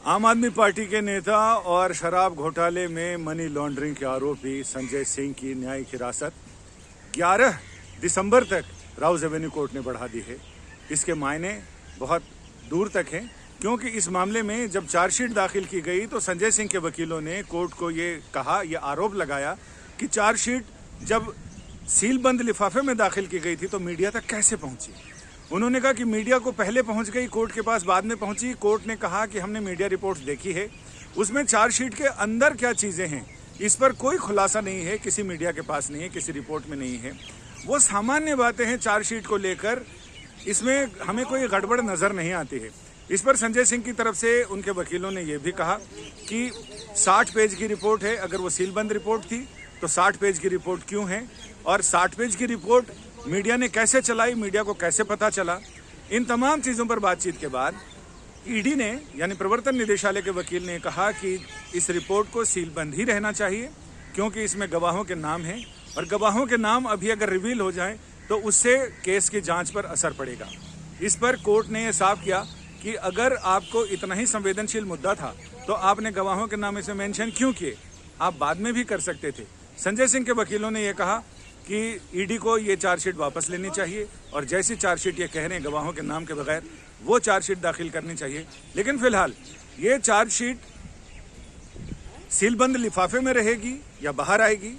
आम आदमी पार्टी के नेता और शराब घोटाले में मनी लॉन्ड्रिंग के आरोपी संजय सिंह की न्यायिक हिरासत 11 दिसंबर तक राउज एवेन्यू कोर्ट ने बढ़ा दी है। इसके मायने बहुत दूर तक हैं, क्योंकि इस मामले में जब चार्जशीट दाखिल की गई तो संजय सिंह के वकीलों ने कोर्ट को ये आरोप लगाया कि चार्जशीट जब सीलबंद लिफाफे में दाखिल की गई थी तो मीडिया तक कैसे पहुंची। उन्होंने कहा कि मीडिया को पहले पहुंच गई, कोर्ट के पास बाद में पहुंची। कोर्ट ने कहा कि हमने मीडिया रिपोर्ट्स देखी है, उसमें चार्जशीट के अंदर क्या चीजें हैं इस पर कोई खुलासा नहीं है, किसी मीडिया के पास नहीं है, किसी रिपोर्ट में नहीं है। वो सामान्य बातें हैं चार्जशीट को लेकर, इसमें हमें कोई गड़बड़ नजर नहीं आती है। इस पर संजय सिंह की तरफ से उनके वकीलों ने यह भी कहा कि 60 पेज की रिपोर्ट है, अगर वो सीलबंद रिपोर्ट थी तो 60 पेज की रिपोर्ट क्यों है, और 60 पेज की रिपोर्ट मीडिया ने कैसे चलाई, मीडिया को कैसे पता चला। इन तमाम चीजों पर बातचीत के बाद ईडी ने यानी प्रवर्तन निदेशालय के वकील ने कहा कि इस रिपोर्ट को सीलबंद ही रहना चाहिए, क्योंकि इसमें गवाहों के नाम हैं और गवाहों के नाम अभी अगर रिवील हो जाए तो उससे केस की जांच पर असर पड़ेगा। इस पर कोर्ट ने यह साफ किया कि अगर आपको इतना ही संवेदनशील मुद्दा था तो आपने गवाहों के नाम इसमें मेंशन क्यों किए, आप बाद में भी कर सकते थे। संजय सिंह के वकीलों ने यह कहा कि ईडी को ये चार्जशीट वापस लेनी चाहिए और जैसी चार्जशीट ये कह रहे हैं गवाहों के नाम के बगैर, वो चार्जशीट दाखिल करनी चाहिए। लेकिन फिलहाल ये चार्जशीट सीलबंद लिफाफे में रहेगी या बाहर आएगी,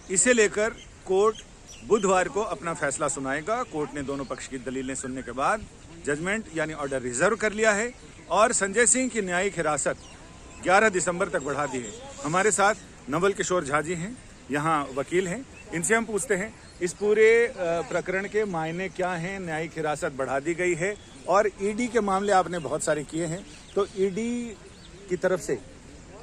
इसे लेकर कोर्ट बुधवार को अपना फैसला सुनाएगा। कोर्ट ने दोनों पक्ष की दलीलें सुनने के बाद जजमेंट यानी ऑर्डर रिजर्व कर लिया है और संजय सिंह की न्यायिक हिरासत 11 दिसंबर तक बढ़ा दी है। हमारे साथ नवल किशोर झा जी हैं, यहाँ वकील हैं, इनसे हम पूछते हैं इस पूरे प्रकरण के मायने क्या हैं। न्यायिक हिरासत बढ़ा दी गई है और ईडी के मामले आपने बहुत सारे किए हैं, तो ईडी की तरफ से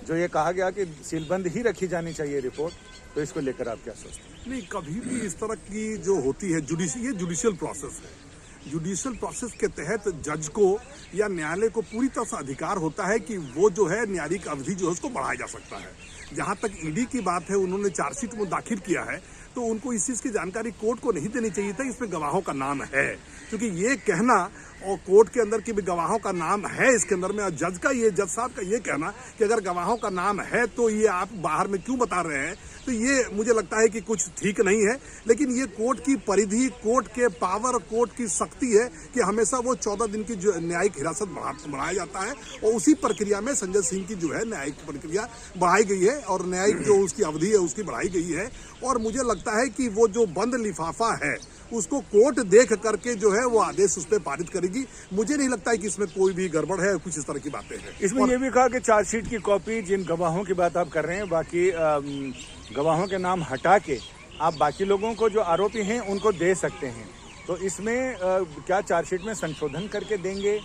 जो ये कहा गया कि सीलबंद ही रखी जानी चाहिए रिपोर्ट, तो इसको लेकर आप क्या सोचते हैं? नहीं, कभी भी इस तरह की जो होती है ये जुडिशियल प्रोसेस है। जुडिशियल प्रोसेस के तहत जज को या न्यायालय को पूरी तरह से अधिकार होता है कि वो जो है न्यायिक अवधि जो है उसको बढ़ाया जा सकता है। जहां तक ईडी की बात है, उन्होंने चार्जशीट में दाखिल किया है तो उनको इस चीज की जानकारी कोर्ट को नहीं देनी चाहिए था, इसमें गवाहों का नाम है। क्योंकि ये कहना और कोर्ट के अंदर की भी गवाहों का नाम है इसके अंदर में, और जज साहब का ये कहना कि अगर गवाहों का नाम है तो ये आप बाहर में क्यों बता रहे हैं, तो ये मुझे लगता है कि कुछ ठीक नहीं है। लेकिन ये कोर्ट की परिधि, कोर्ट के पावर, कोर्ट की शक्ति है कि हमेशा वो 14 दिन की जो न्यायिक हिरासत बढ़ाया जाता है और उसी प्रक्रिया में संजय सिंह की जो है न्यायिक प्रक्रिया बढ़ाई गई है और न्यायिक जो उसकी अवधि है उसकी बढ़ाई गई है। और मुझे लगता है कि वो जो बंद लिफाफा है उसको कोर्ट देख करके जो है वो आदेश उस पर पारित करेगी। मुझे नहीं लगता है कि इसमें कोई भी गड़बड़ है, कुछ इस तरह की बातें हैं। इसमें यह भी कहा कि चार्जशीट की कॉपी, जिन गवाहों की बात आप कर रहे हैं, बाकी गवाहों के नाम हटा के आप बाकी लोगों को जो आरोपी हैं उनको दे सकते हैं। तो इसमें क्या चार्जशीट में संशोधन करके देंगे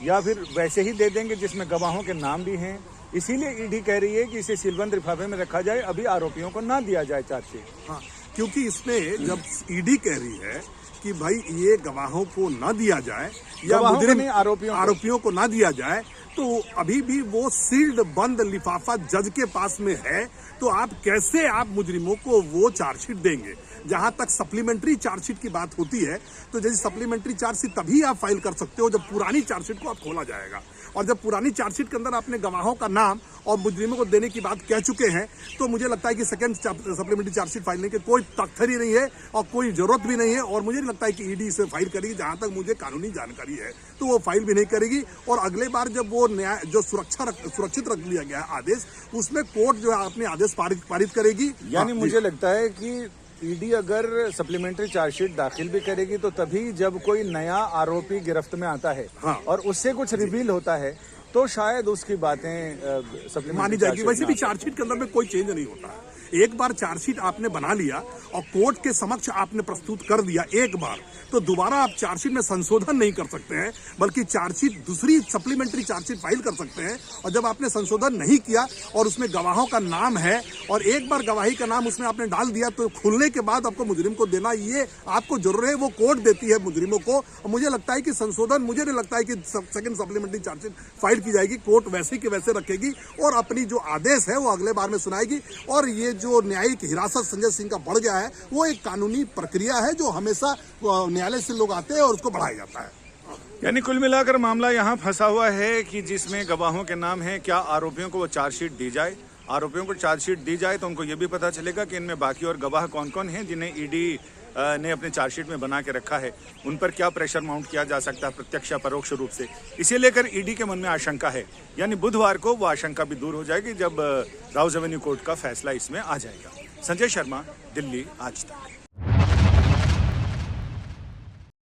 या फिर वैसे ही दे देंगे जिसमें गवाहों के नाम भी हैं? इसीलिए ईडी कह रही है कि इसे सीलबंद लिफाफे में रखा जाए, अभी आरोपियों को ना दिया जाए चार्जशीट। हाँ, क्योंकि इसमें जब ईडी कह रही है कि भाई ये गवाहों को ना दिया जाए या मुजरिम आरोपियों को ना दिया जाए, तो अभी भी वो सील्ड बंद लिफाफा जज के पास में है, तो आप कैसे आप मुजरिमों को वो चार्जशीट देंगे? जहां तक सप्लीमेंट्री चार्जशीट की बात होती है तो जैसे सप्लीमेंट्री चार्जशीट तभी आप फाइल कर सकते हो जब पुरानी चार्जशीट को आप खोला जाएगा, और जब पुरानी चार्जशीट के अंदर आपने गवाहों का नाम और मुजरिमों को देने की बात कह चुके हैं, तो मुझे लगता है कि सेकंड सप्लीमेंट्री चार्जशीट फाइल की कोई तख्तर ही नहीं है और कोई जरूरत भी नहीं है। और मुझे लगता है कि ईडी इसे फाइल करेगी, जहां तक मुझे कानूनी जानकारी है तो वो फाइल भी नहीं करेगी। और अगले बार जब वो न्याय जो सुरक्षित रख लिया गया आदेश, उसमें कोर्ट जो है अपने आदेश पारित करेगी। यानी मुझे लगता है कि ईडी अगर सप्लीमेंट्री चार्जशीट दाखिल भी करेगी तो तभी जब कोई नया आरोपी गिरफ्त में आता है, हाँ, और उससे कुछ रिवील होता है तो शायद उसकी बातें मानी जाएगी। वैसे भी चार्जशीट के अंदर में कोई चेंज नहीं होता है। एक बार चार्जशीट आपने बना लिया और कोर्ट के समक्ष आपने प्रस्तुत कर दिया एक बार, तो दोबारा आप चार्जशीट में संशोधन नहीं कर सकते हैं, बल्कि चार्जशीट दूसरी सप्लीमेंट्री चार्जशीट फाइल कर सकते हैं। और जब आपने संशोधन नहीं किया और उसमें गवाहों का नाम है और एक बार गवाही का नाम उसमें आपने डाल दिया, तो खुलने के बाद आपको मुजरिम को देना, ये आपको जरूर है, वो कोर्ट देती है मुजरिमों को। और मुझे लगता है कि संशोधन, मुझे नहीं लगता है कि सेकंड सप्लीमेंट्री चार्जशीट फाइल की जाएगी। कोर्ट वैसे के वैसे रखेगी और अपनी जो आदेश है वो अगले बार में सुनाएगी। और ये जो न्यायिक हिरासत संजय सिंह का बढ़ गया है, वो एक कानूनी प्रक्रिया है जो हमेशा न्यायालय से लोग आते हैं और उसको बढ़ाया जाता है। यानी कुल मिलाकर मामला यहाँ फंसा हुआ है कि जिसमें गवाहों के नाम है, क्या आरोपियों को वो चार्जशीट दी जाए। आरोपियों को चार्जशीट दी जाए तो उनको ये भी पता चलेगा कि इनमें बाकी और गवाह कौन कौन हैं जिन्हें ईडी ने अपने चार्जशीट में बना के रखा है, उन पर क्या प्रेशर माउंट किया जा सकता है प्रत्यक्ष या परोक्ष रूप से। इसे लेकर ईडी के मन में आशंका है, यानी बुधवार को वो आशंका भी दूर हो जाएगी जब राउज एवेन्यू कोर्ट का फैसला इसमें आ जाएगा। संजय शर्मा, दिल्ली आज तक।